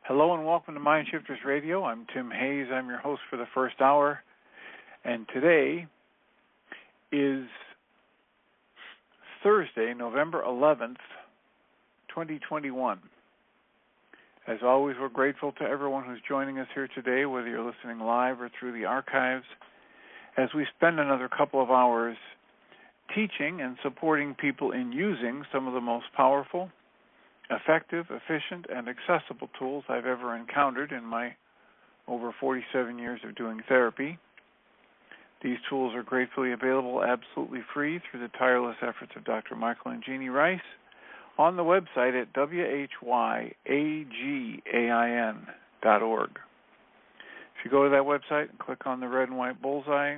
Hello and welcome to Mind Shifters Radio. I'm Tim Hayes. I'm your host for the first hour. And today is Thursday, November 11th, 2021. As always, we're grateful to everyone who's joining us here today, whether you're listening live or through the archives, as we spend another couple of hours teaching and supporting people in using some of the most powerful, effective, efficient, and accessible tools I've ever encountered in my over 47 years of doing therapy. These tools are gratefully available absolutely free through the tireless efforts of Dr. Michael and Jeannie Rice on the website at whyagain.org. If you go to that website and click on the red and white bullseye,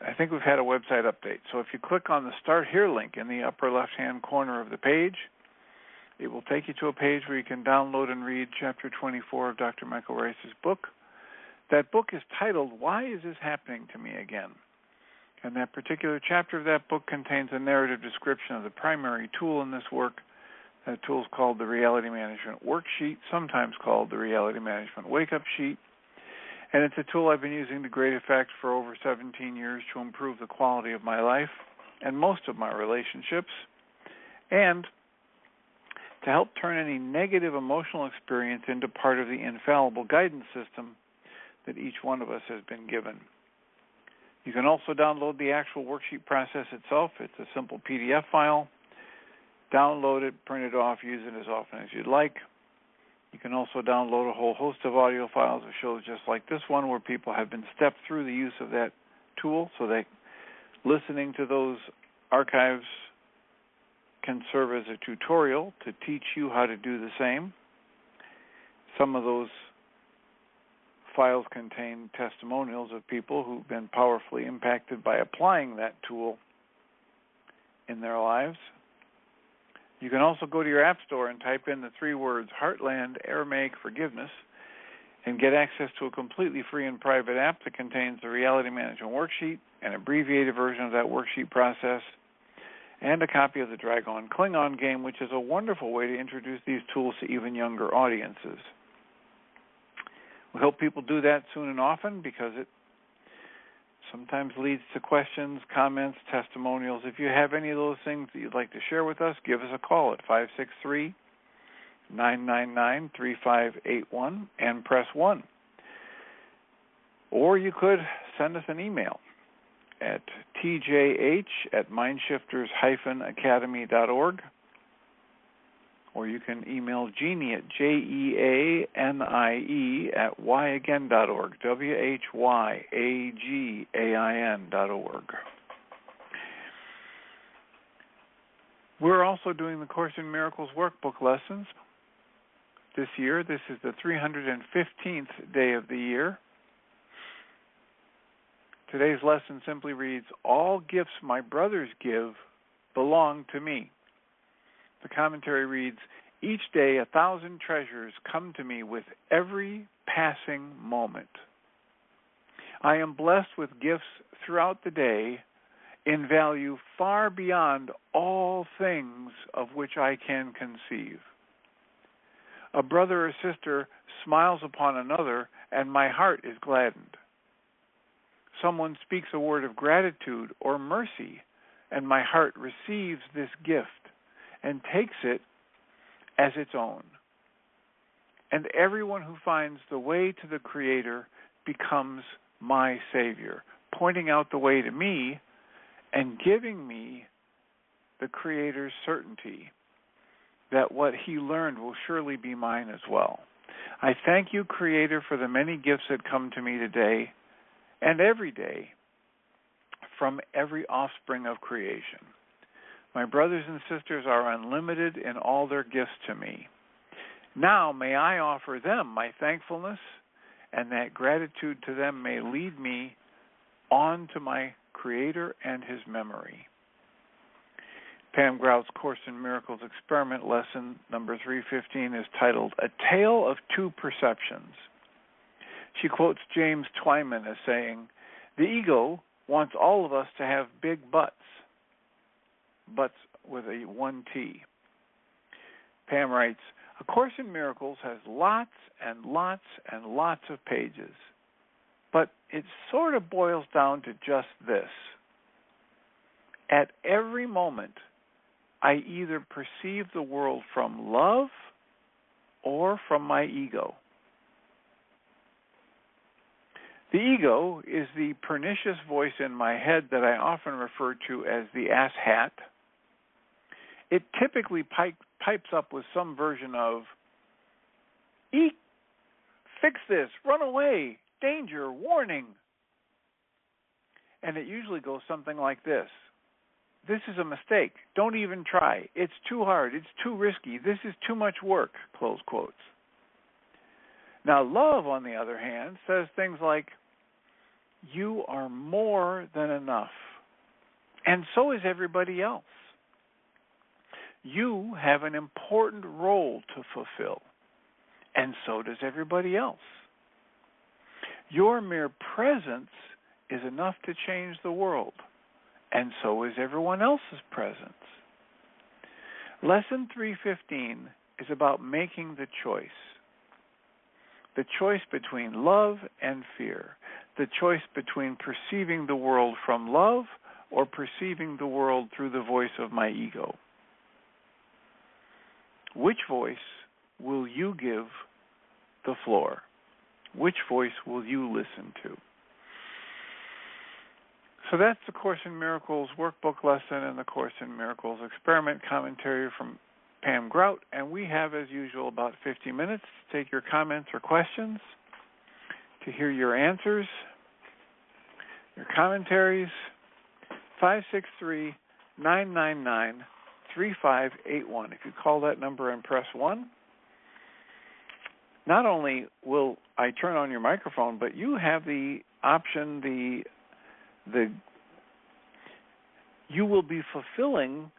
I think we've had a website update. So if you click on the Start Here link in the upper left-hand corner of the page, it will take you to a page where you can download and read Chapter 24 of Dr. Michael Rice's book. That book is titled, Why Is This Happening to Me Again? And that particular chapter of that book contains a narrative description of the primary tool in this work. That tool is called the Reality Management Worksheet, sometimes called the Reality Management Wake-Up Sheet. And it's a tool I've been using to great effect for over 17 years to improve the quality of my life and most of my relationships, and to help turn any negative emotional experience into part of the infallible guidance system that each one of us has been given. You can also download the actual worksheet process itself. It's a simple PDF file. Download it, print it off, use it as often as you'd like. You can also download a whole host of audio files of shows just like this one where people have been stepped through the use of that tool, so that listening to those archives can serve as a tutorial to teach you how to do the same. Some of those files contain testimonials of people who've been powerfully impacted by applying that tool in their lives. You can also go to your app store and type in the 3 words Heartland Aramaic Forgiveness and get access to a completely free and private app that contains the Reality Management Worksheet, an abbreviated version of that worksheet process, and a copy of the Dragon Klingon game, which is a wonderful way to introduce these tools to even younger audiences. We hope people do that soon and often because it sometimes leads to questions, comments, testimonials. If you have any of those things that you'd like to share with us, give us a call at 563-999-3581 and press 1. Or you could send us an email at tjh@mindshifters-academy.org, or you can email Jeannie at jeanie@whyagain.org, whyagain.org. We're also doing the Course in Miracles workbook lessons this year. This is the 315th day of the year. Today's lesson simply reads, All gifts my brothers give belong to me. The commentary reads, Each day 1,000 treasures come to me with every passing moment. I am blessed with gifts throughout the day in value far beyond all things of which I can conceive. A brother or sister smiles upon another, and my heart is gladdened. Someone speaks a word of gratitude or mercy, and my heart receives this gift and takes it as its own. And everyone who finds the way to the Creator becomes my Savior, pointing out the way to me and giving me the Creator's certainty that what He learned will surely be mine as well. I thank you, Creator, for the many gifts that come to me today and every day from every offspring of creation. My brothers and sisters are unlimited in all their gifts to me. Now may I offer them my thankfulness, and that gratitude to them may lead me on to my Creator and His memory. Pam Grout's Course in Miracles experiment lesson number 315 is titled, A Tale of Two Perceptions. She quotes James Twyman as saying, The ego wants all of us to have big butts with a 1T. Pam writes, A Course in Miracles has lots and lots and lots of pages, but it sort of boils down to just this. At every moment, I either perceive the world from love or from my ego. The ego is the pernicious voice in my head that I often refer to as the ass hat. It typically pipes up with some version of, eek, fix this, run away, danger, warning. And it usually goes something like this. This is a mistake. Don't even try. It's too hard. It's too risky. This is too much work, close quotes. Now, love, on the other hand, says things like, you are more than enough. And so is everybody else. You have an important role to fulfill. And so does everybody else. Your mere presence is enough to change the world. And so is everyone else's presence. Lesson 315 is about making the choice. The choice between love and fear. The choice between perceiving the world from love or perceiving the world through the voice of my ego. Which voice will you give the floor? Which voice will you listen to? So that's the Course in Miracles workbook lesson and the Course in Miracles experiment commentary from Pam Grout. And we have, as usual, about 50 minutes to take your comments or questions, to hear your answers, your commentaries. 563-999-3581. If you call that number and press 1, not only will I turn on your microphone, but you have the option, you will be fulfilling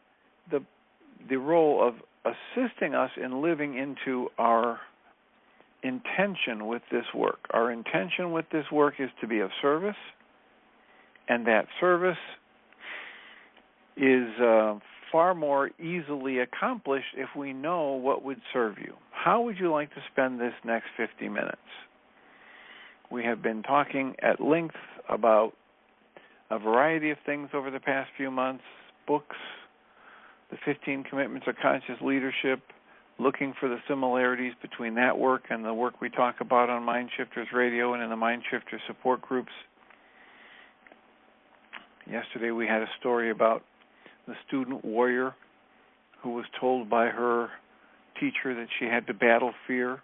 the role of assisting us in living into our intention with this work. Our intention with this work is to be of service, and that service is far more easily accomplished if we know what would serve you. How would you like to spend this next 50 minutes? We have been talking at length about a variety of things over the past few months, books, the 15 Commitments of Conscious Leadership, looking for the similarities between that work and the work we talk about on Mind Shifters Radio and in the Mind Shifters support groups. Yesterday we had a story about the student warrior who was told by her teacher that she had to battle fear.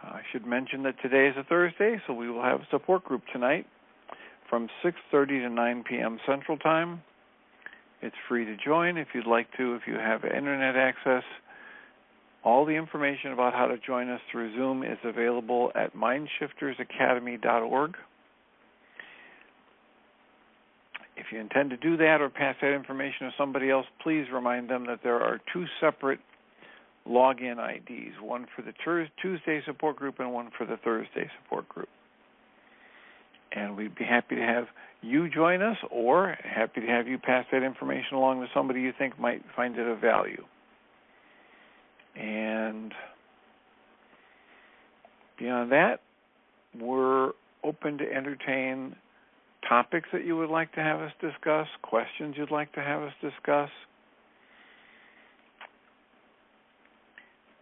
I should mention that today is a Thursday, so we will have a support group tonight from 6:30 to 9 p.m. Central Time. It's free to join if you'd like to, if you have internet access. All the information about how to join us through Zoom is available at mindshiftersacademy.org. If you intend to do that or pass that information to somebody else, please remind them that there are 2 separate login IDs, one for the Tuesday support group and one for the Thursday support group. And we'd be happy to have you join us, or happy to have you pass that information along to somebody you think might find it of value. And beyond that, we're open to entertain topics that you would like to have us discuss, questions you'd like to have us discuss,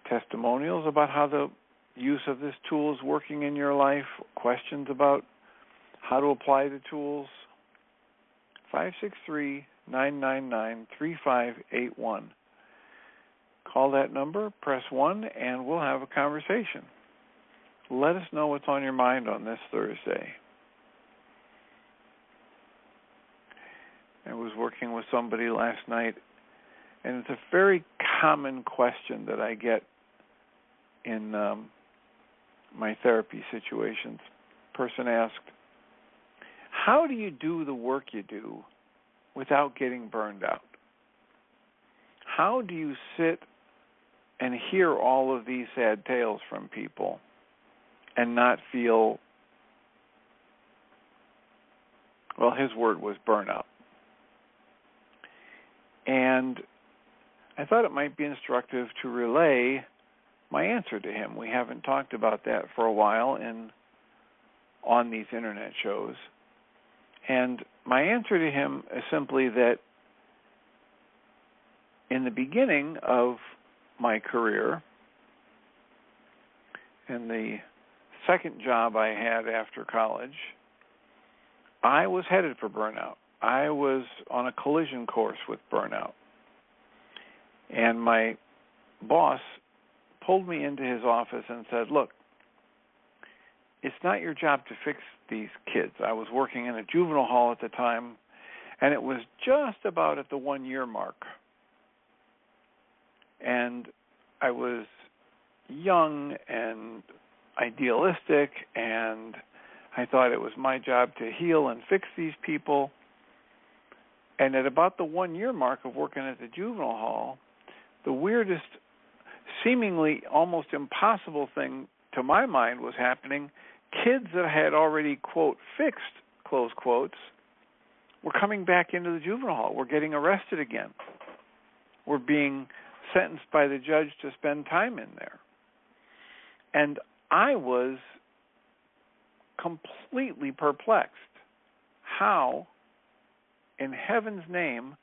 testimonials about how the use of this tool is working in your life, questions about how to apply the tools. 563-999-3581. Call that number, press 1, and we'll have a conversation. Let us know what's on your mind on this Thursday. I was working with somebody last night, and it's a very common question that I get in my therapy situations. The person asked, how do you do the work you do without getting burned out? How do you sit and hear all of these sad tales from people and not feel, well, his word was burnout. And I thought it might be instructive to relay my answer to him. We haven't talked about that for a while on these internet shows. And my answer to him is simply that in the beginning of my career, in the second job I had after college, I was headed for burnout. I was on a collision course with burnout. And my boss pulled me into his office and said, look, it's not your job to fix these kids. I was working in a juvenile hall at the time, and it was just about at the 1-year mark. And I was young and idealistic, and I thought it was my job to heal and fix these people. And at about the 1-year mark of working at the juvenile hall, the weirdest, seemingly almost impossible thing to my mind was happening. Kids that had already, quote, fixed, close quotes, were coming back into the juvenile hall. Were getting arrested again. Were being sentenced by the judge to spend time in there. And I was completely perplexed. How, in heaven's name,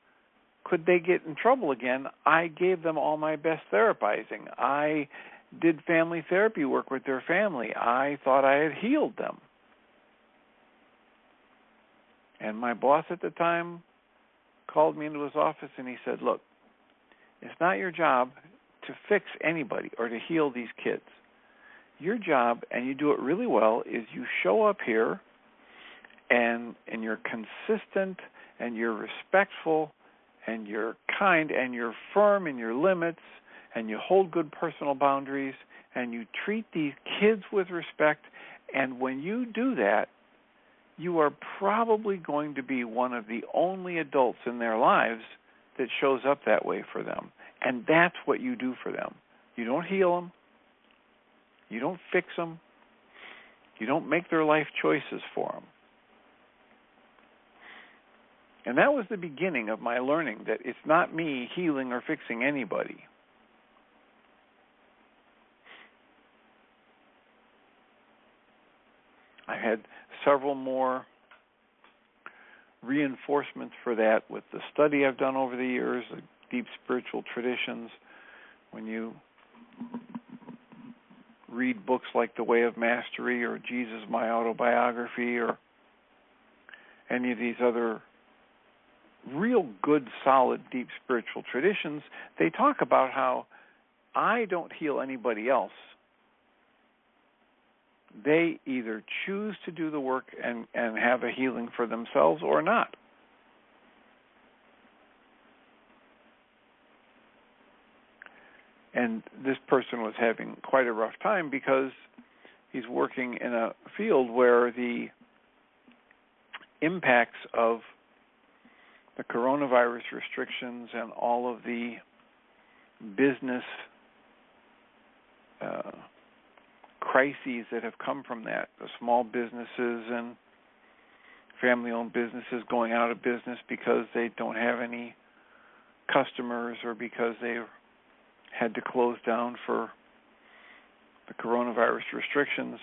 could they get in trouble again? I gave them all my best therapizing. I did family therapy work with their family. I thought I had healed them. And my boss at the time called me into his office and he said, look, it's not your job to fix anybody or to heal these kids. Your job, and you do it really well, is you show up here and you're consistent and you're respectful and you're kind and you're firm in your limits and you hold good personal boundaries and you treat these kids with respect. And when you do that, you are probably going to be one of the only adults in their lives that shows up that way for them. And that's what you do for them. You don't heal them. You don't fix them. You don't make their life choices for them. And that was the beginning of my learning that it's not me healing or fixing anybody. I had several more reinforcements for that with the study I've done over the years, the deep spiritual traditions. When you read books like The Way of Mastery or Jesus, My Autobiography, or any of these other real good, solid, deep spiritual traditions, they talk about how I don't heal anybody else. They either choose to do the work and have a healing for themselves or not. And this person was having quite a rough time because he's working in a field where the impacts of the coronavirus restrictions and all of the business crises that have come from that, the small businesses and family-owned businesses going out of business because they don't have any customers or because they had to close down for the coronavirus restrictions.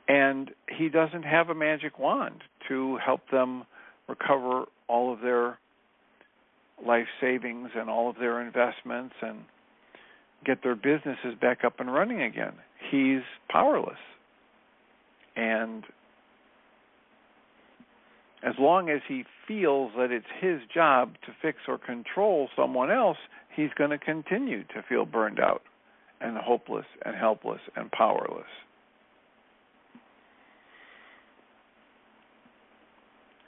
And he doesn't have a magic wand to help them recover all of their life savings and all of their investments and get their businesses back up and running again. He's powerless. And as long as he feels that it's his job to fix or control someone else, he's going to continue to feel burned out and hopeless and helpless and powerless.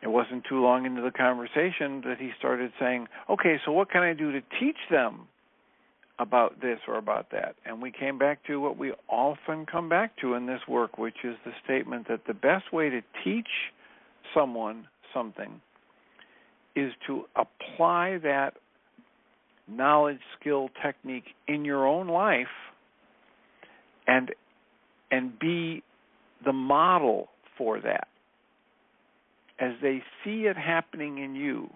It wasn't too long into the conversation that he started saying, okay, so what can I do to teach them about this or about that? And we came back to what we often come back to in this work, which is the statement that the best way to teach someone something is to apply that knowledge, skill, technique in your own life and be the model for that. As they see it happening in you,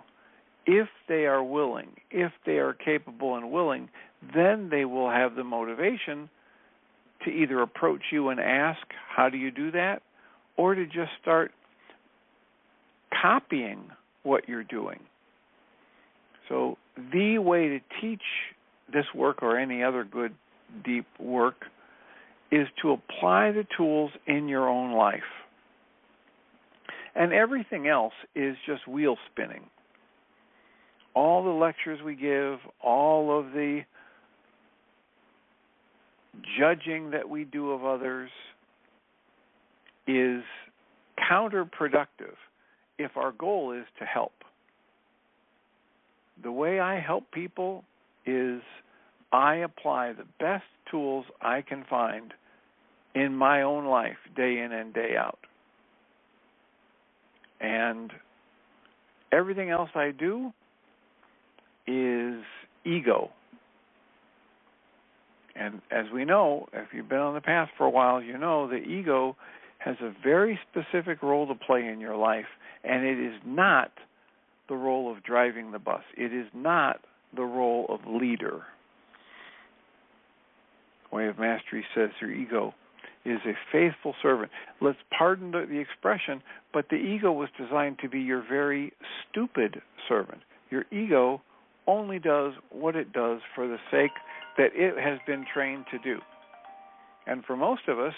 if they are willing, if they are capable and willing, then they will have the motivation to either approach you and ask, how do you do that? Or to just start copying what you're doing. So the way to teach this work or any other good, deep work is to apply the tools in your own life. And everything else is just wheel spinning. All the lectures we give, all of the judging that we do of others is counterproductive if our goal is to help. The way I help people is I apply the best tools I can find in my own life, day in and day out. And everything else I do is ego. And as we know, if you've been on the path for a while, you know the ego has a very specific role to play in your life, and it is not the role of driving the bus. It is not the role of leader. Way of Mastery says your ego is a faithful servant. Let's pardon the expression, but the ego was designed to be your very stupid servant. Your ego only does what it does for the sake that it has been trained to do. And for most of us,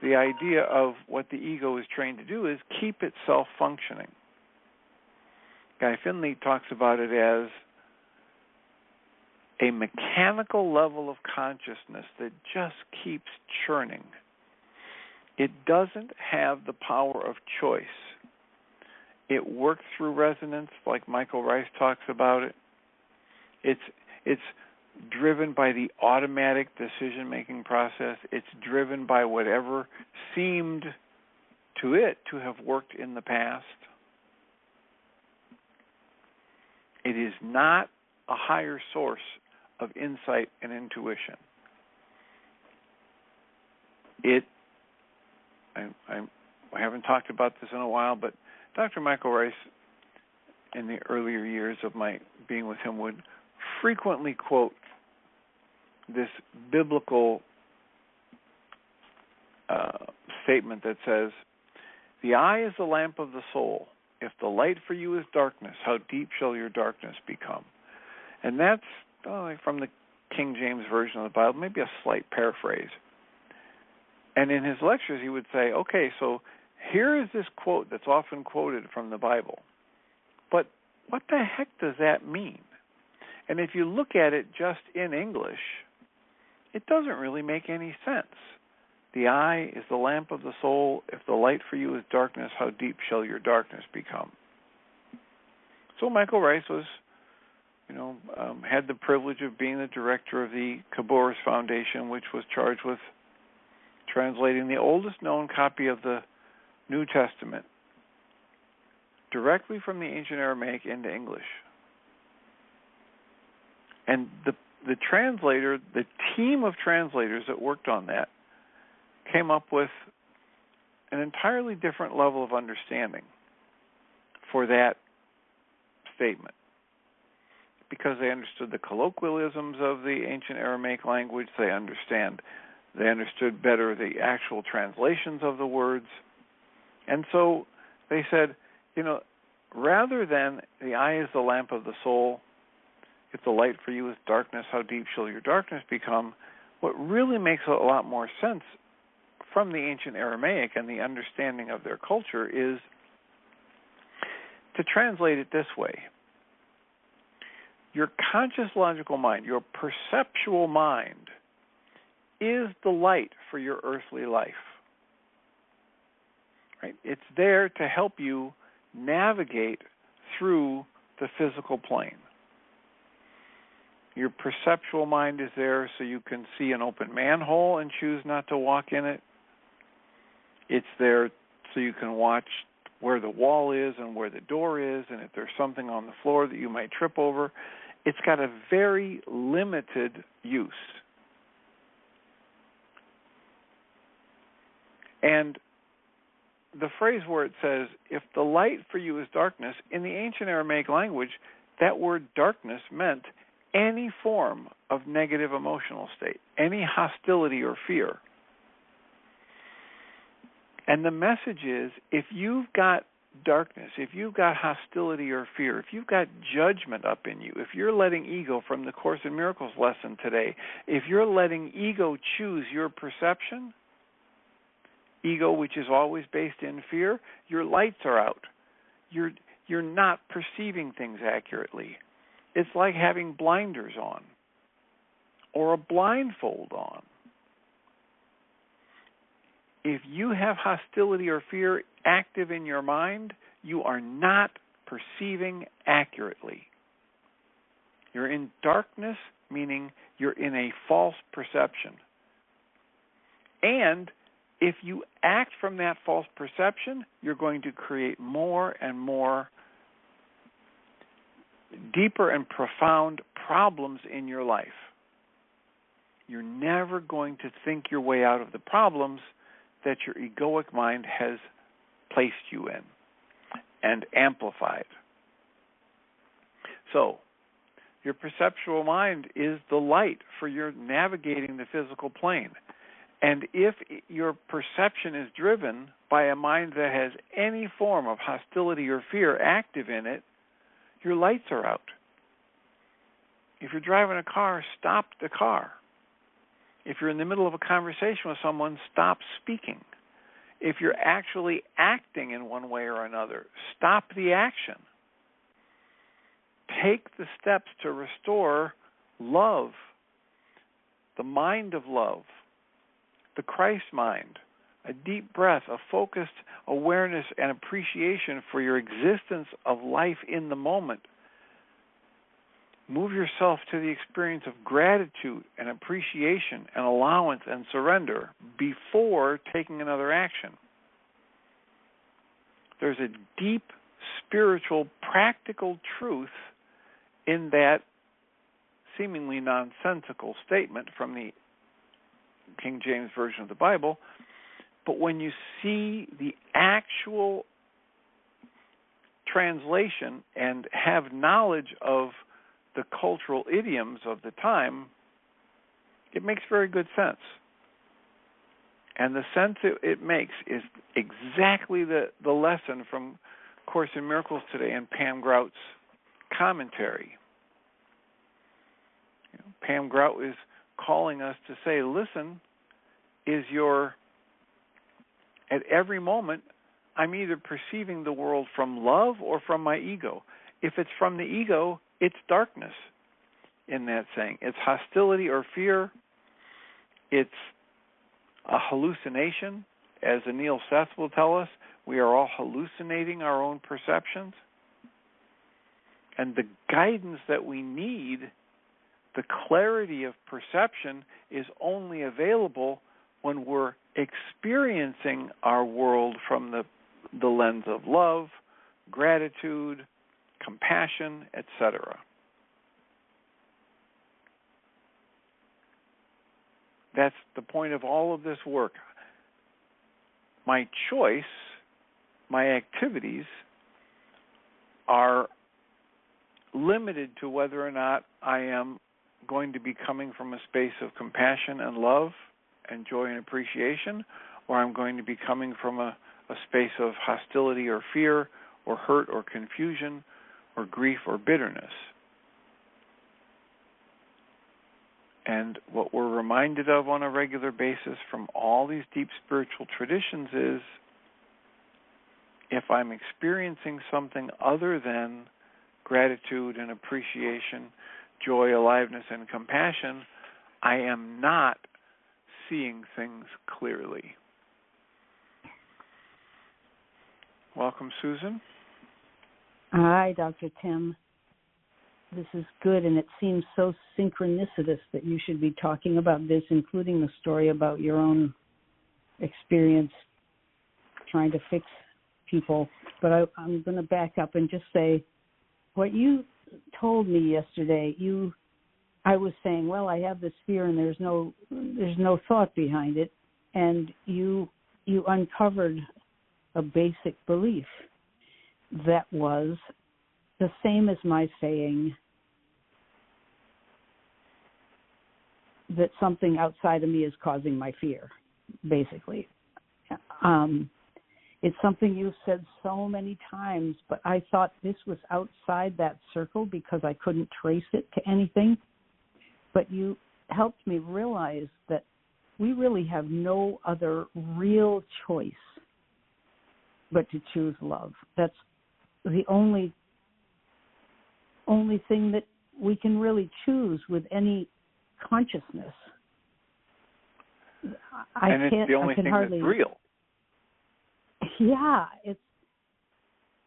the idea of what the ego is trained to do is keep itself functioning. Guy Finley talks about it as a mechanical level of consciousness that just keeps churning. It doesn't have the power of choice. It works through resonance, like Michael Rice talks about it. It's driven by the automatic decision-making process. It's driven by whatever seemed to it to have worked in the past. It is not a higher source of insight and intuition. I haven't talked about this in a while, but Dr. Michael Rice, in the earlier years of my being with him, would frequently quote this biblical statement that says, "The eye is the lamp of the soul. If the light for you is darkness, how deep shall your darkness become?" And that's from the King James Version of the Bible, maybe a slight paraphrase. And in his lectures, he would say, okay, so here is this quote that's often quoted from the Bible. But what the heck does that mean? And if you look at it just in English, it doesn't really make any sense. The eye is the lamp of the soul. If the light for you is darkness, how deep shall your darkness become? So Michael Rice was, had the privilege of being the director of the Caboris Foundation, which was charged with translating the oldest known copy of the New Testament directly from the ancient Aramaic into English. And the translator, the team of translators that worked on that, came up with an entirely different level of understanding for that statement, because they understood the colloquialisms of the ancient Aramaic language. They understood better the actual translations of the words. And so they said, rather than the eye is the lamp of the soul, if the light for you is darkness, how deep shall your darkness become? What really makes a lot more sense from the ancient Aramaic and the understanding of their culture is to translate it this way. Your conscious logical mind, your perceptual mind, is the light for your earthly life. Right? It's there to help you navigate through the physical plane. Your perceptual mind is there so you can see an open manhole and choose not to walk in it. It's there so you can watch where the wall is and where the door is, and if there's something on the floor that you might trip over. It's got a very limited use. And the phrase where it says, if the light for you is darkness, in the ancient Aramaic language, that word darkness meant any form of negative emotional state, any hostility or fear. And the message is, if you've got darkness, if you've got hostility or fear, if you've got judgment up in you, if you're letting ego, from the Course in Miracles lesson today, if you're letting ego choose your perception, ego which is always based in fear, your lights are out. You're not perceiving things accurately. It's like having blinders on or a blindfold on. If you have hostility or fear active in your mind, you are not perceiving accurately. You're in darkness, meaning you're in a false perception. And if you act from that false perception, you're going to create more and more deeper and profound problems in your life. You're never going to think your way out of the problems that your egoic mind has placed you in and amplified. So, your perceptual mind is the light for your navigating the physical plane. And if your perception is driven by a mind that has any form of hostility or fear active in it, your lights are out. If you're driving a car, stop the car. If you're in the middle of a conversation with someone, stop speaking. If you're actually acting in one way or another, stop the action. Take the steps to restore love, the mind of love, the Christ mind, a deep breath, a focused awareness and appreciation for your existence of life in the moment. Move yourself to the experience of gratitude and appreciation and allowance and surrender before taking another action. There's a deep spiritual, practical truth in that seemingly nonsensical statement from the King James Version of the Bible, but when you see the actual translation and have knowledge of the cultural idioms of the time, it makes very good sense. And the sense it makes is exactly the lesson from Course in Miracles today and Pam Grout's commentary. Pam Grout is calling us to say, listen, at every moment, I'm either perceiving the world from love or from my ego. If it's from the ego, it's darkness in that saying. It's hostility or fear. It's a hallucination. As Anil Seth will tell us, we are all hallucinating our own perceptions. And the guidance that we need, the clarity of perception, is only available when we're experiencing our world from the lens of love, gratitude, compassion, etc. That's the point of all of this work. My choice, my activities are limited to whether or not I am going to be coming from a space of compassion and love and joy and appreciation, or I'm going to be coming from a space of hostility or fear or hurt or confusion or grief or bitterness. And what we're reminded of on a regular basis from all these deep spiritual traditions is, if I'm experiencing something other than gratitude and appreciation, joy, aliveness, and compassion, I am not seeing things clearly. Welcome, Susan. Hi, Dr. Tim. This is good, and it seems so synchronicitous that you should be talking about this, including the story about your own experience trying to fix people. But I'm going to back up and just say, what you told me yesterday, I was saying, well, I have this fear and there's no thought behind it, and you uncovered a basic belief that was the same as my saying that something outside of me is causing my fear, basically. It's something you've said so many times, but I thought this was outside that circle because I couldn't trace it to anything. But you helped me realize that we really have no other real choice but to choose love. That's the only thing that we can really choose with any consciousness. It's the only thing that's real. Yeah,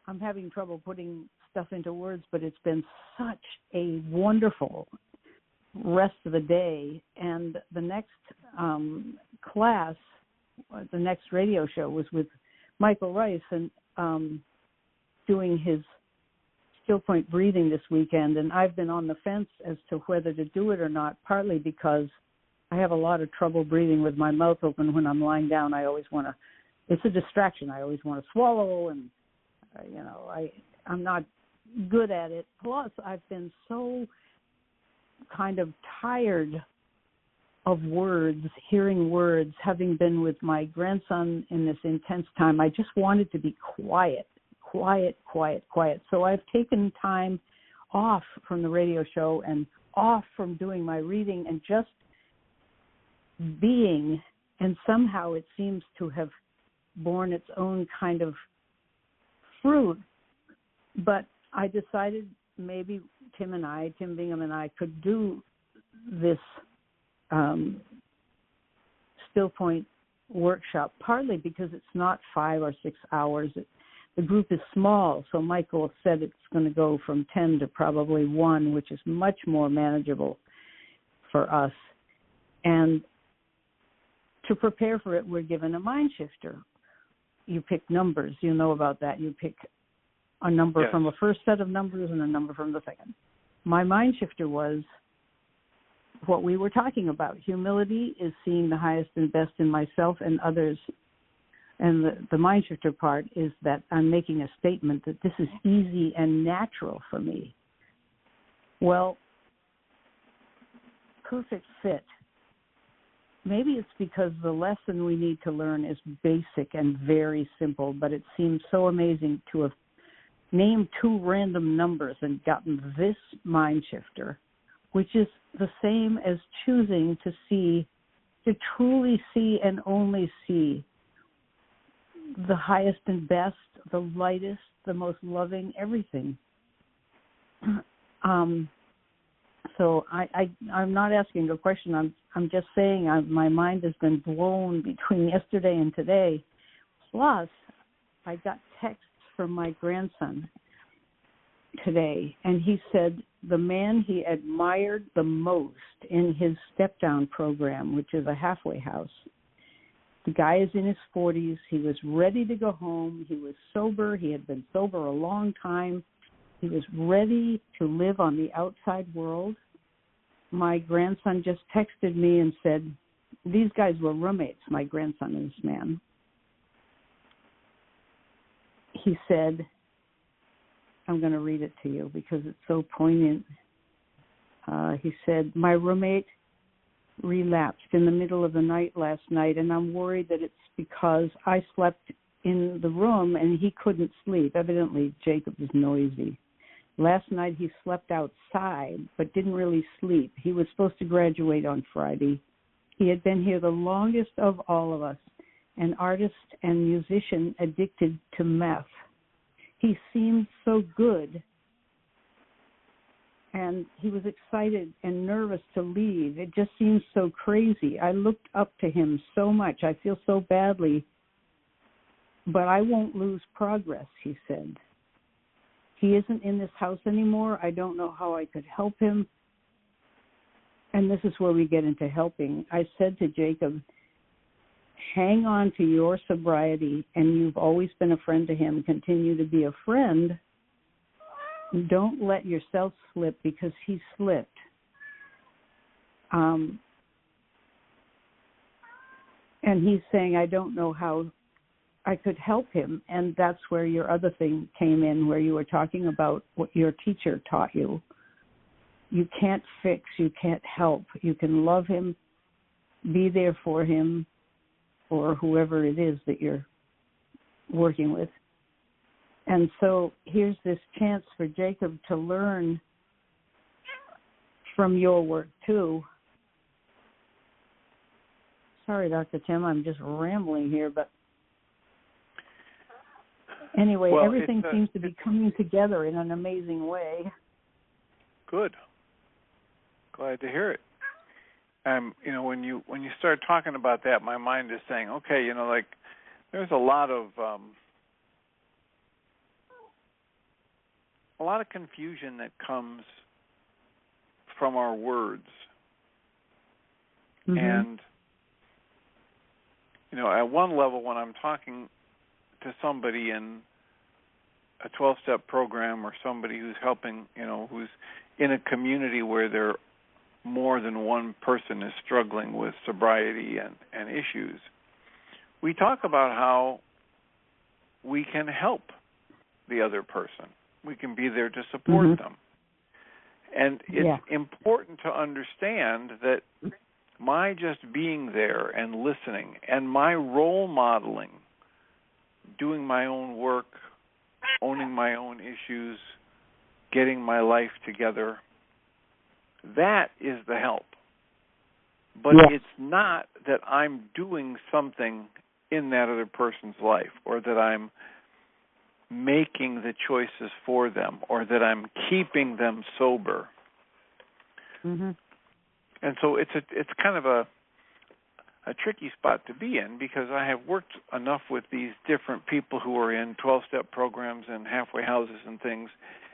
I'm having trouble putting stuff into words, but it's been such a wonderful rest of the day. And the next class, the next radio show was with Michael Rice and doing his still point breathing this weekend. And I've been on the fence as to whether to do it or not, partly because I have a lot of trouble breathing with my mouth open when I'm lying down. I always want to, it's a distraction. I always want to swallow, and, I'm not good at it. Plus, I've been so kind of tired of words, hearing words, having been with my grandson in this intense time. I just wanted to be quiet. So I've taken time off from the radio show and off from doing my reading and just being, and somehow it seems to have borne its own kind of fruit. But I decided maybe Tim Bingham and I could do this still point workshop, partly because it's not 5 or 6 hours. The group is small, so Michael said it's going to go from 10 to probably 1, which is much more manageable for us. And to prepare for it, we're given a mind shifter. You pick numbers. You know about that. You pick a number from a first set of numbers and a number from the second. My mind shifter was what we were talking about. Humility is seeing the highest and best in myself and others. And the mind shifter part is that I'm making a statement that this is easy and natural for me. Well, perfect fit. Maybe it's because the lesson we need to learn is basic and very simple, but it seems so amazing to have named 2 random numbers and gotten this mind shifter, which is the same as choosing to truly see and only see the highest and best, the lightest, the most loving, everything. So I'm not asking a question. I'm just saying my mind has been blown between yesterday and today. Plus, I got texts from my grandson today, and he said the man he admired the most in his step-down program, which is a halfway house. The guy is in his 40s. He was ready to go home. He was sober. He had been sober a long time. He was ready to live on the outside world. My grandson just texted me and said, these guys were roommates, my grandson and this man. He said, I'm going to read it to you because it's so poignant. He said, my roommate relapsed in the middle of the night last night, and I'm worried that it's because I slept in the room and he couldn't sleep. Evidently, Jacob is noisy. Last night he slept outside but didn't really sleep. He was supposed to graduate on Friday. He had been here the longest of all of us, an artist and musician addicted to meth. He seemed so good, and he was excited and nervous to leave. It just seemed so crazy. I looked up to him so much. I feel so badly, but I won't lose progress, he said. He isn't in this house anymore. I don't know how I could help him. And this is where we get into helping. I said to Jacob, hang on to your sobriety, and you've always been a friend to him. Continue to be a friend. Don't let yourself slip because he slipped. And he's saying, I don't know how I could help him. And that's where your other thing came in, where you were talking about what your teacher taught you. You can't fix, you can't help. You can love him, be there for him, or whoever it is that you're working with. And so here's this chance for Jacob to learn from your work too. Sorry, Dr. Tim, I'm just rambling here, but anyway, well, everything seems to be coming together in an amazing way. Good. Glad to hear it. When you start talking about that, my mind is saying, okay, like there's a lot of confusion that comes from our words. Mm-hmm. And at one level, when I'm talking to somebody in a 12-step program or somebody who's helping, who's in a community where there more than one person is struggling with sobriety and issues, we talk about how we can help the other person. We can be there to support mm-hmm. them. And it's important to understand that my just being there and listening and my role modeling, doing my own work, owning my own issues, getting my life together, that is the help. But it's not that I'm doing something in that other person's life, or that I'm making the choices for them, or that I'm keeping them sober. Mm-hmm. And so it's kind of a tricky spot to be in, because I have worked enough with these different people who are in 12-step programs and halfway houses and things.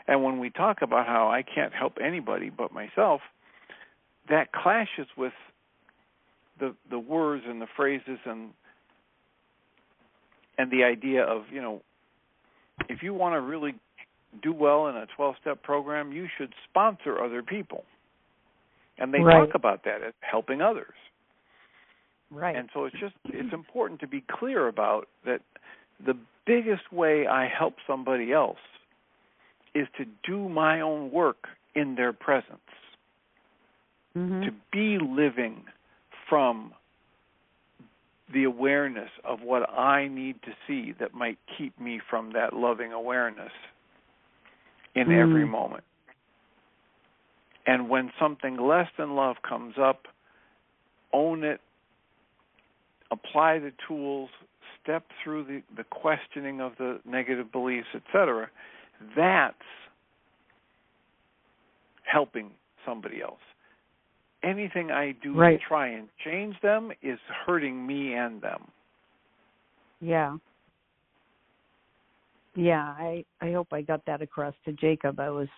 And when we talk about how I can't help anybody but myself, that clashes with the words and the phrases and the idea of, if you want to really do well in a 12-step program, you should sponsor other people. And they talk about that as helping others. Right. And so it's important to be clear about that. The biggest way I help somebody else is to do my own work in their presence, mm-hmm. to be living from the awareness of what I need to see that might keep me from that loving awareness in every moment. And when something less than love comes up, own it, apply the tools, step through the questioning of the negative beliefs, etc. That's helping somebody else. Anything I do to try and change them is hurting me and them. Yeah. Yeah, I hope I got that across to Jacob. I was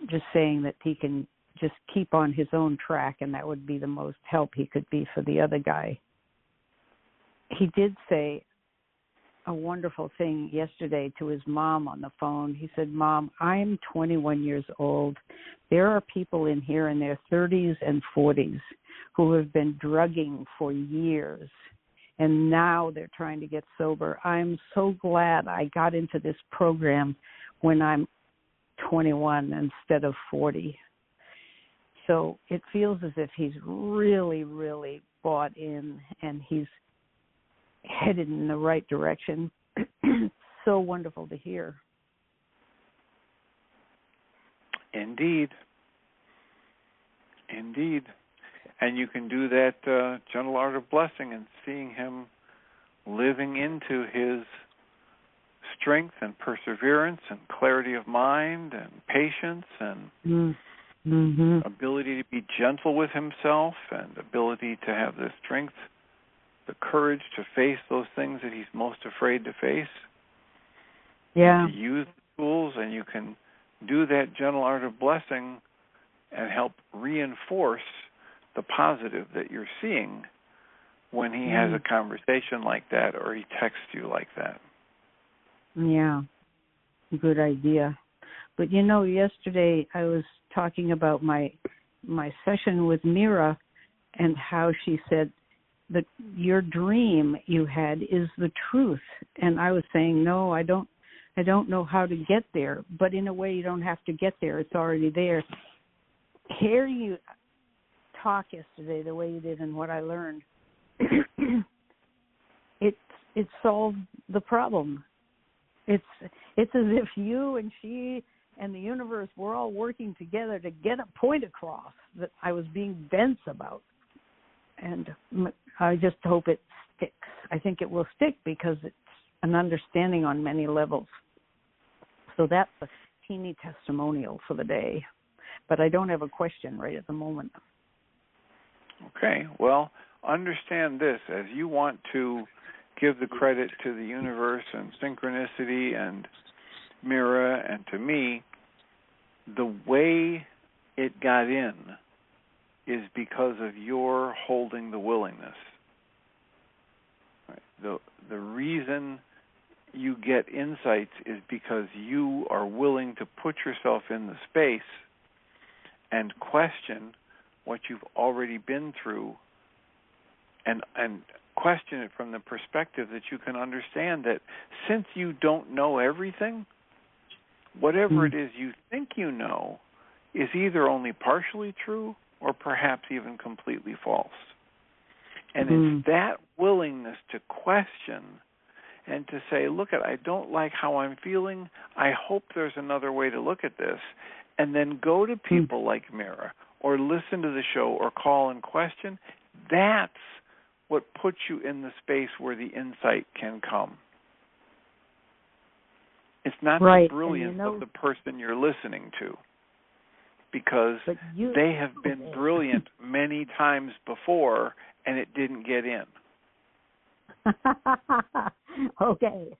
just saying that he can just keep on his own track, and that would be the most help he could be for the other guy. He did say a wonderful thing yesterday to his mom on the phone. He said, "Mom, I'm 21 years old. There are people in here in their 30s and 40s who have been drugging for years, and now they're trying to get sober. I'm so glad I got into this program when I'm 21 instead of 40." So it feels as if he's really, really bought in, and he's headed in the right direction. So wonderful to hear. Indeed. Indeed. And you can do that gentle art of blessing and seeing him living into his strength and perseverance and clarity of mind and patience and ability to be gentle with himself and ability to have the strength, the courage to face those things that he's most afraid to face. Yeah. To use the tools, and you can do that gentle art of blessing and help reinforce the positive that you're seeing when he has a conversation like that or he texts you like that. Yeah, good idea. But yesterday I was talking about my session with Mira and how she said that your dream you had is the truth. And I was saying, no, I don't know how to get there. But in a way, you don't have to get there. It's already there. Hearing you talk yesterday the way you did and what I learned, it solved the problem. It's as if you and she and the universe were all working together to get a point across that I was being dense about. And I just hope it sticks. I think it will stick because it's an understanding on many levels. So that's a teeny testimonial for the day. But I don't have a question right at the moment. Okay. Well, understand this. As you want to give the credit to the universe and synchronicity and Mira and to me, the way it got in is because of your holding the willingness. Right. The reason you get insights is because you are willing to put yourself in the space and question what you've already been through and question it from the perspective that you can understand that since you don't know everything, whatever it is you think you know is either only partially true or perhaps even completely false. And it's that willingness to question and to say, look, I don't like how I'm feeling. I hope there's another way to look at this. And then go to people like Mira or listen to the show or call and question. That's what puts you in the space where the insight can come. It's not the brilliance of the person you're listening to, because they have been brilliant many times before and it didn't get in. Okay.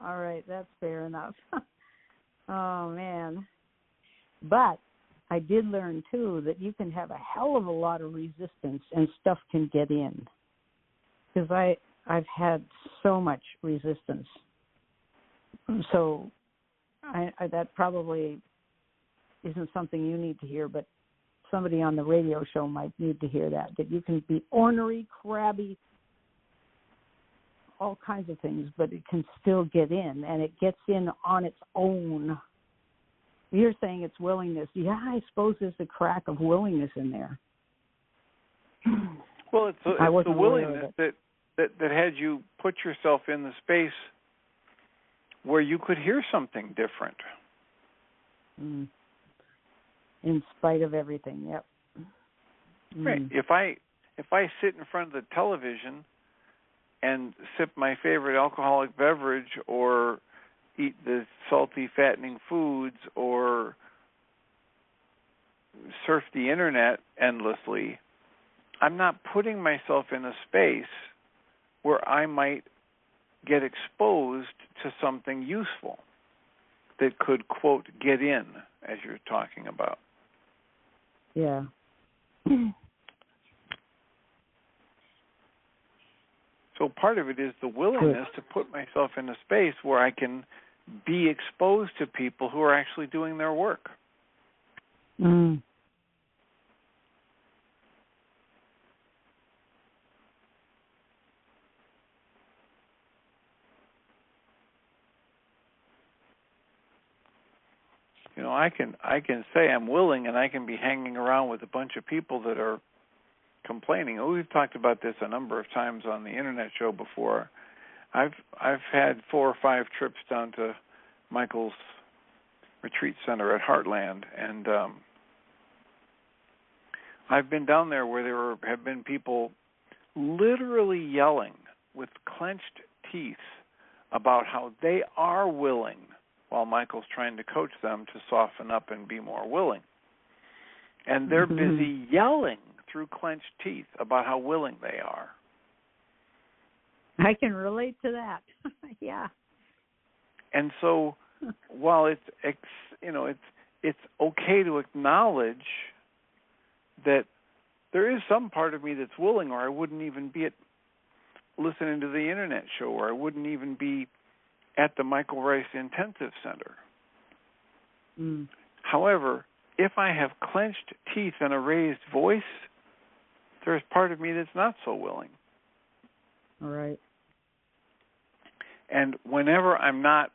All right, that's fair enough. Oh, man. But I did learn, too, that you can have a hell of a lot of resistance and stuff can get in. Because I've had so much resistance. So that probably isn't something you need to hear, but somebody on the radio show might need to hear that you can be ornery, crabby, all kinds of things, but it can still get in, and it gets in on its own. You're saying it's willingness. Yeah, I suppose there's a crack of willingness in there. Well, it's the willingness that had you put yourself in the space where you could hear something different. In spite of everything, yep. Right. If I sit in front of the television and sip my favorite alcoholic beverage or eat the salty, fattening foods or surf the internet endlessly, I'm not putting myself in a space where I might get exposed to something useful that could, quote, get in, as you're talking about. Yeah. So part of it is the willingness to put myself in a space where I can be exposed to people who are actually doing their work. You know, I can say I'm willing, and I can be hanging around with a bunch of people that are complaining. Oh, we've talked about this a number of times on the internet show before. I've had 4 or 5 trips down to Michael's retreat center at Heartland, and I've been down there where there have been people literally yelling with clenched teeth about how they are willing, while Michael's trying to coach them to soften up and be more willing. And they're busy yelling through clenched teeth about how willing they are. I can relate to that. Yeah. And so, while it's okay to acknowledge that there is some part of me that's willing, or I wouldn't even be listening to the internet show, or I wouldn't even be at the Michael Rice Intensive Center. However, if I have clenched teeth and a raised voice, there's part of me that's not so willing. All right. And whenever I'm not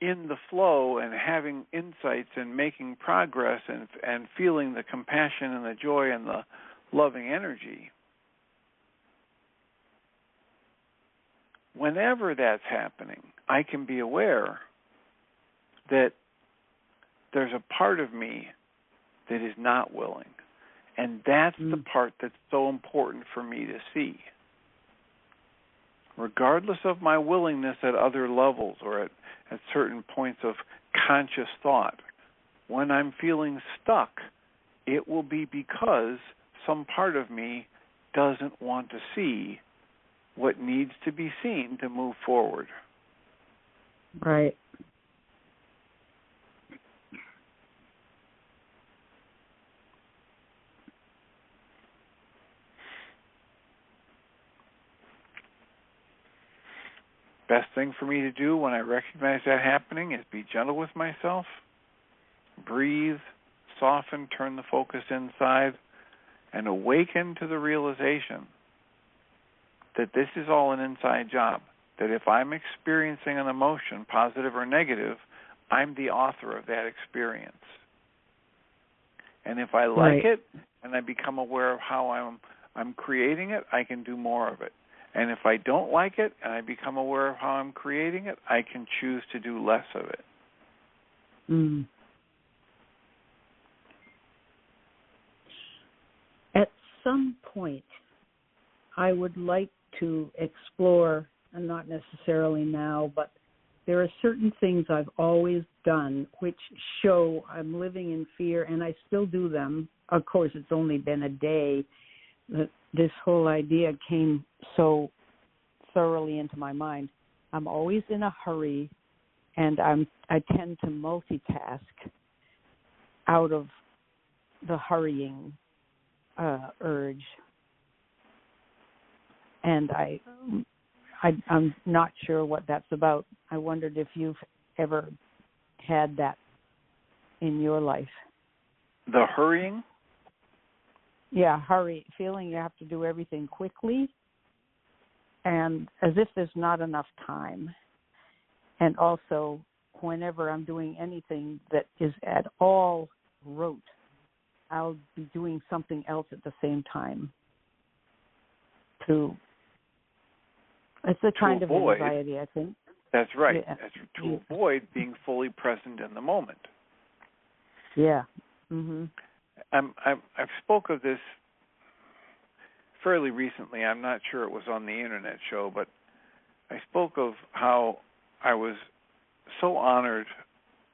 in the flow and having insights and making progress and feeling the compassion and the joy and the loving energy, whenever that's happening, I can be aware that there's a part of me that is not willing. And that's the part that's so important for me to see. Regardless of my willingness at other levels or at certain points of conscious thought, when I'm feeling stuck, it will be because some part of me doesn't want to see what needs to be seen to move forward. Right. Best thing for me to do when I recognize that happening is be gentle with myself, breathe, soften, turn the focus inside, and awaken to the realization that this is all an inside job, that if I'm experiencing an emotion, positive or negative, I'm the author of that experience. And if I like it and I become aware of how I'm creating it, I can do more of it. And if I don't like it and I become aware of how I'm creating it, I can choose to do less of it. Mm. At some point, I would like to explore, and not necessarily now, but there are certain things I've always done which show I'm living in fear, and I still do them. Of course, it's only been a day that this whole idea came so thoroughly into my mind. I'm always in a hurry, and I tend to multitask out of the hurrying urge. And I'm not sure what that's about. I wondered if you've ever had that in your life. The hurrying? Yeah, hurry, feeling you have to do everything quickly and as if there's not enough time. And also, whenever I'm doing anything that is at all rote, I'll be doing something else at the same time. It's a kind of anxiety, I think. That's right. Yeah. To avoid being fully present in the moment. Yeah. Mm-hmm. I've spoke of this fairly recently. I'm not sure it was on the internet show, but I spoke of how I was so honored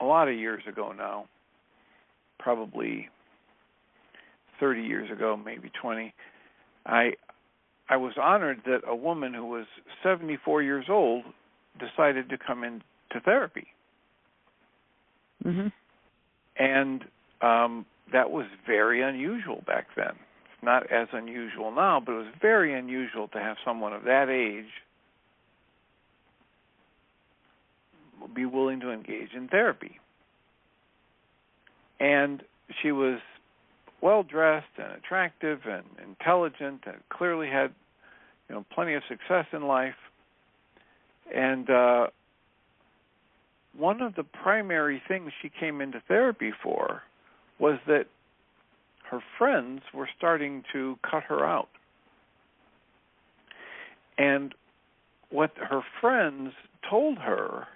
a lot of years ago now, probably 30 years ago, maybe 20. I was honored that a woman who was 74 years old decided to come into therapy. Mm-hmm. And that was very unusual back then. It's not as unusual now, but it was very unusual to have someone of that age be willing to engage in therapy. And she was well-dressed and attractive and intelligent and clearly had, plenty of success in life. And one of the primary things she came into therapy for was that her friends were starting to cut her out. And what her friends told her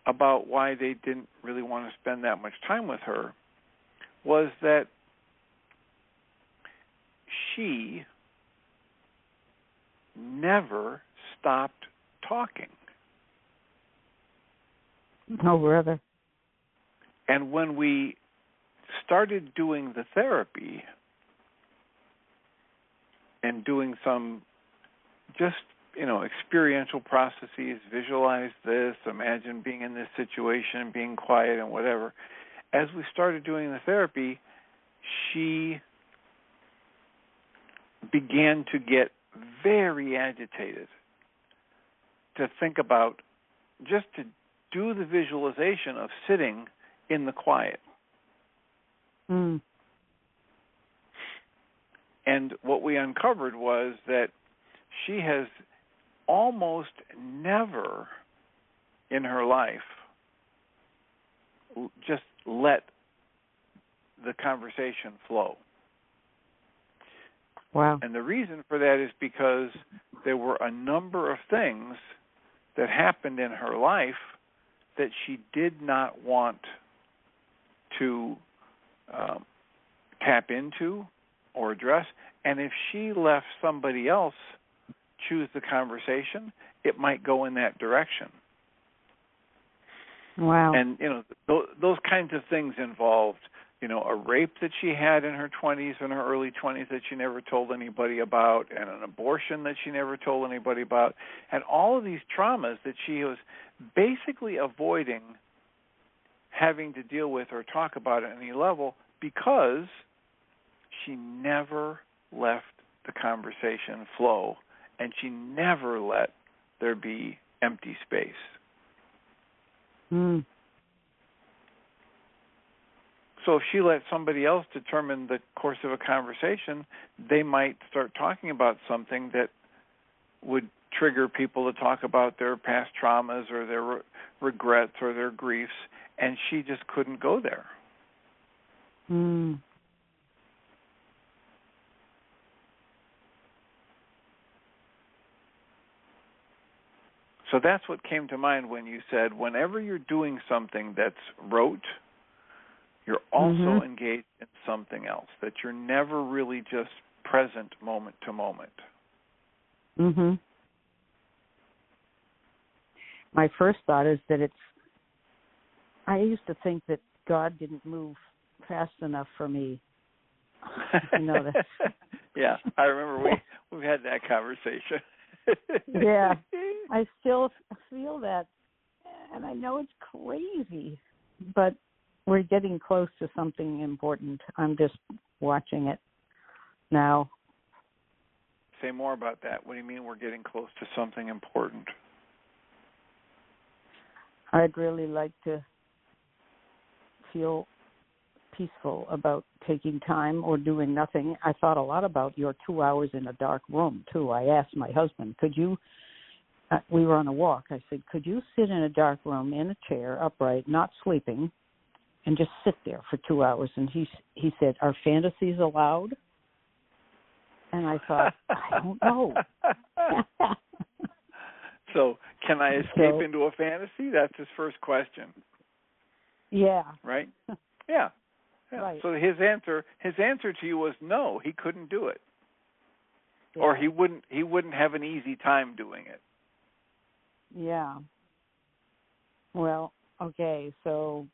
about why they didn't really want to spend that much time with her was that she never stopped talking. Oh, brother. And when we started doing the therapy and doing some just, experiential processes, visualize this, imagine being in this situation, being quiet and whatever, as we started doing the therapy, she began to get very agitated to think about, just to do the visualization of sitting in the quiet. Mm. And what we uncovered was that she has almost never in her life just let the conversation flow. Wow. And the reason for that is because there were a number of things that happened in her life that she did not want to tap into or address. And if she left somebody else choose the conversation, it might go in that direction. Wow. And, those kinds of things involved, a rape that she had in her 20s and her early 20s that she never told anybody about, and an abortion that she never told anybody about, and all of these traumas that she was basically avoiding having to deal with or talk about at any level because she never left the conversation flow, and she never let there be empty space. Mm. So if she let somebody else determine the course of a conversation, they might start talking about something that would trigger people to talk about their past traumas or their regrets or their griefs, and she just couldn't go there. Mm. So that's what came to mind when you said whenever you're doing something that's rote, you're also engaged in something else, that you're never really just present moment to moment. Mm-hmm. My first thought is that I used to think that God didn't move fast enough for me. Yeah, I remember we've had that conversation. Yeah, I still feel that, and I know it's crazy, but we're getting close to something important. I'm just watching it now. Say more about that. What do you mean we're getting close to something important? I'd really like to feel peaceful about taking time or doing nothing. I thought a lot about your 2 hours in a dark room, too. I asked my husband, we were on a walk. I said, could you sit in a dark room in a chair, upright, not sleeping, and just sit there for 2 hours? And he said, are fantasies allowed? And I thought, I don't know. So, can I escape into a fantasy? That's his first question. Yeah. Right? Yeah. Right. So his answer to you was no, he couldn't do it. Yeah. Or he wouldn't have an easy time doing it. Yeah. Well, okay, so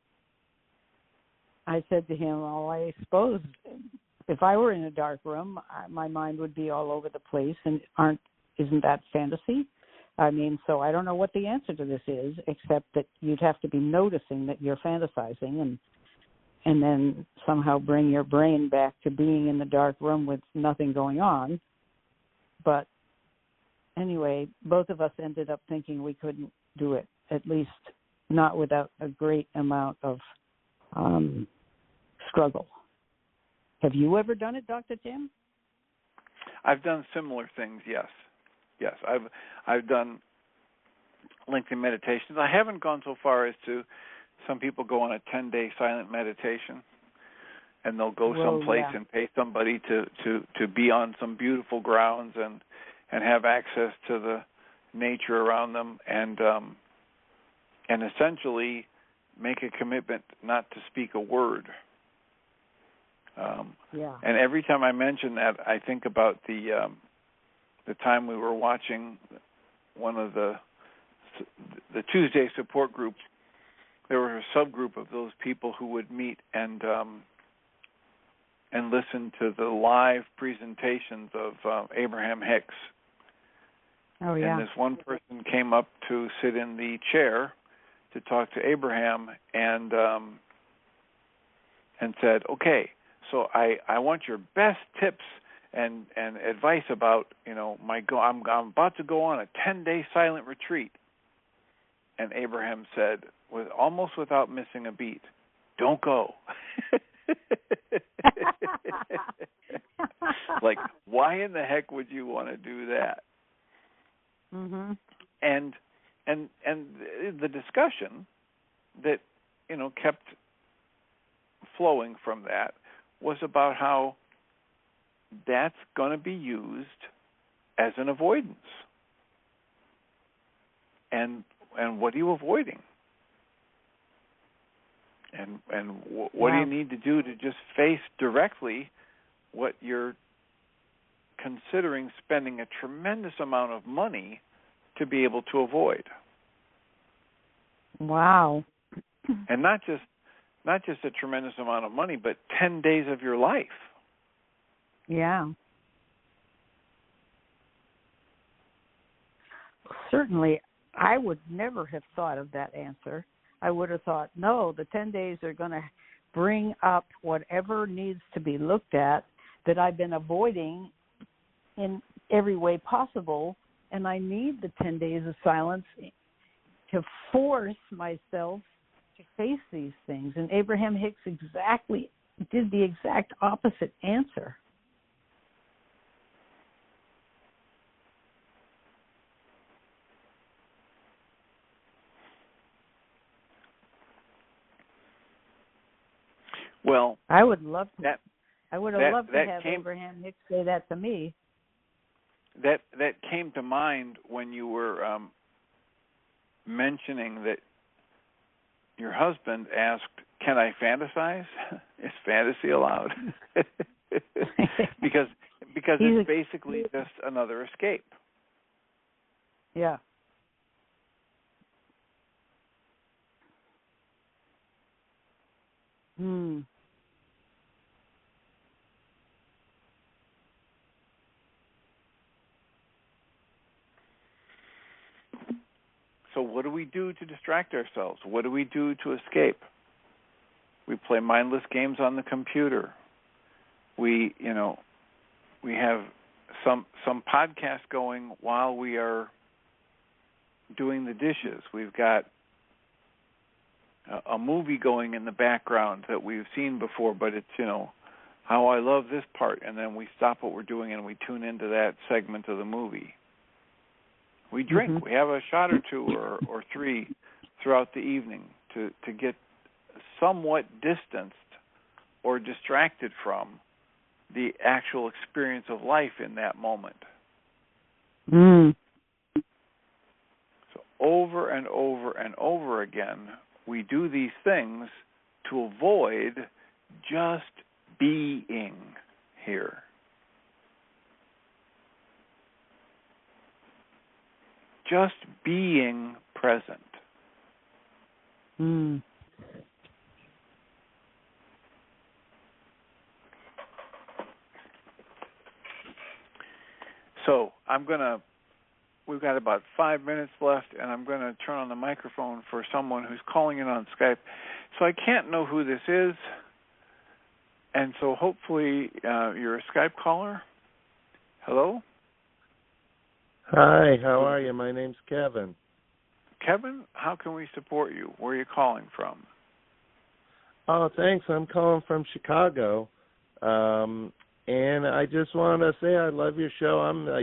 I said to him, well, I suppose if I were in a dark room, my mind would be all over the place, and isn't that fantasy? I mean, so I don't know what the answer to this is, except that you'd have to be noticing that you're fantasizing and then somehow bring your brain back to being in the dark room with nothing going on. But anyway, both of us ended up thinking we couldn't do it, at least not without a great amount of struggle. Have you ever done it, Dr. Tim? I've done similar things, yes. Yes, I've done lengthy meditations. I haven't gone so far as to, some people go on a 10-day silent meditation, and they'll go someplace and pay somebody to be on some beautiful grounds and have access to the nature around them, and essentially make a commitment not to speak a word. And every time I mention that, I think about the time we were watching one of the Tuesday support groups. There were a subgroup of those people who would meet and listen to the live presentations of Abraham Hicks. Oh, yeah. And this one person came up to sit in the chair to talk to Abraham and said, okay, so I want your best tips and advice about, I'm about to go on a 10-day silent retreat. And Abraham said, almost without missing a beat, don't go. Like, why in the heck would you want to do that? Mhm. And the discussion that kept flowing from that was about how that's going to be used as an avoidance. And what are you avoiding? And what do you need to do to just face directly what you're considering spending a tremendous amount of money to be able to avoid? Wow. And not just a tremendous amount of money, but 10 days of your life. Yeah. Certainly, I would never have thought of that answer. I would have thought, no, the 10 days are going to bring up whatever needs to be looked at that I've been avoiding in every way possible, and I need the 10 days of silence to force myself to face these things. And Abraham Hicks did the exact opposite answer. Well, I would love to. That I would have loved to have came, Abraham Hicks say that to me. That came to mind when you were mentioning that your husband asked, "Can I fantasize? Is fantasy allowed?" because it's basically just another escape. Yeah. Hmm. So what do we do to distract ourselves? What do we do to escape? We play mindless games on the computer. We have some podcast going while we are doing the dishes. We've got a movie going in the background that we've seen before, but it's, how I love this part, and then we stop what we're doing and we tune into that segment of the movie. We drink. Mm-hmm. We have a shot or two or three throughout the evening to get somewhat distanced or distracted from the actual experience of life in that moment. Mm. So over and over and over again, we do these things to avoid just being here. Just being present. Mm. So we've got about 5 minutes left, and I'm going to turn on the microphone for someone who's calling in on Skype. So I can't know who this is, and so hopefully you're a Skype caller. Hello? Hi, how are you? My name's Kevin. Kevin, how can we support you? Where are you calling from? Oh, thanks. I'm calling from Chicago. And I just want to say I love your show. I'm a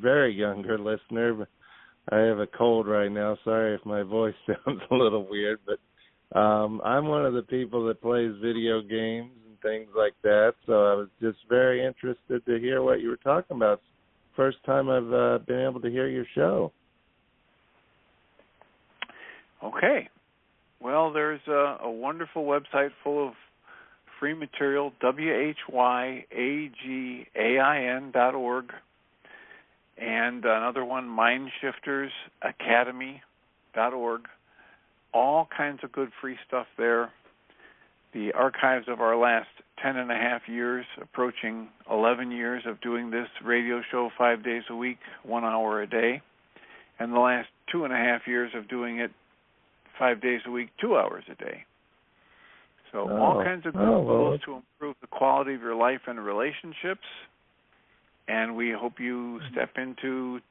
very younger listener. I have a cold right now. Sorry if my voice sounds a little weird, but I'm one of the people that plays video games and things like that. So I was just very interested to hear what you were talking about. First time I've been able to hear your show. Okay. Well, there's a wonderful website full of free material, whyagain.org, and another one, mindshiftersacademy.org. All kinds of good free stuff there. The archives of our last 10 and a half years, approaching 11 years of doing this radio show 5 days a week, 1 hour a day, and the last 2.5 years of doing it 5 days a week, 2 hours a day. So all kinds of good tools to improve the quality of your life and relationships, and we hope you step into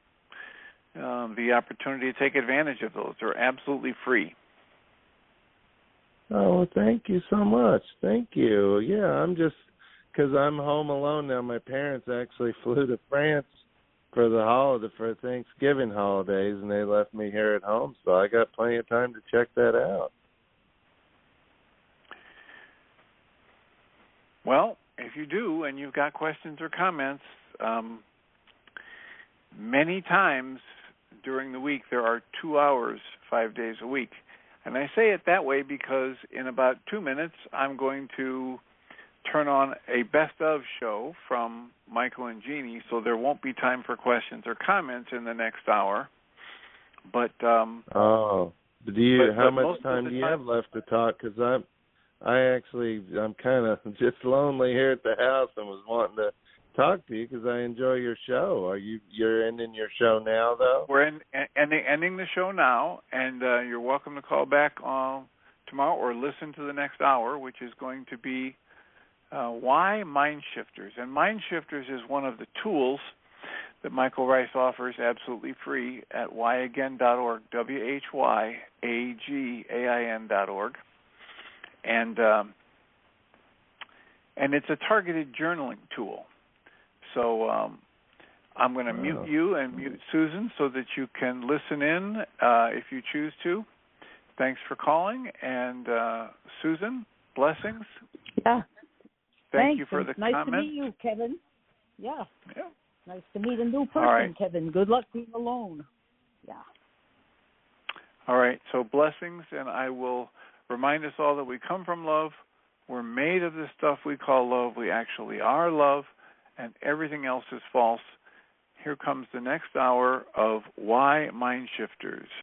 the opportunity to take advantage of those. They're absolutely free. Oh, well, thank you so much. Thank you. Yeah, I'm just because I'm home alone now. My parents actually flew to France for the holiday, for Thanksgiving holidays, and they left me here at home, so I got plenty of time to check that out. Well, if you do and you've got questions or comments, many times during the week there are 2 hours, 5 days a week. And I say it that way because in about 2 minutes I'm going to turn on a best of show from Michael and Jeannie, so there won't be time for questions or comments in the next hour. But how much time do you have left to talk? Because I'm kind of just lonely here at the house and was wanting to talk to you because I enjoy your show. You're ending your show now, though? We're ending the show now, and you're welcome to call back tomorrow or listen to the next hour, which is going to be why Mind Shifters. And Mind Shifters is one of the tools that Michael Rice offers absolutely free at whyagain.org, WHYAGAIN.org. And it's a targeted journaling tool. So I'm going to mute you and mute Susan so that you can listen in if you choose to. Thanks for calling. And Susan, blessings. Yeah. Thank you for the nice comment. Nice to meet you, Kevin. Yeah. Nice to meet a new person, all right. Kevin. Good luck being alone. Yeah. All right. So blessings, and I will remind us all that we come from love. We're made of the stuff we call love. We actually are love, and everything else is false. Here comes the next hour of Why Mind Shifters.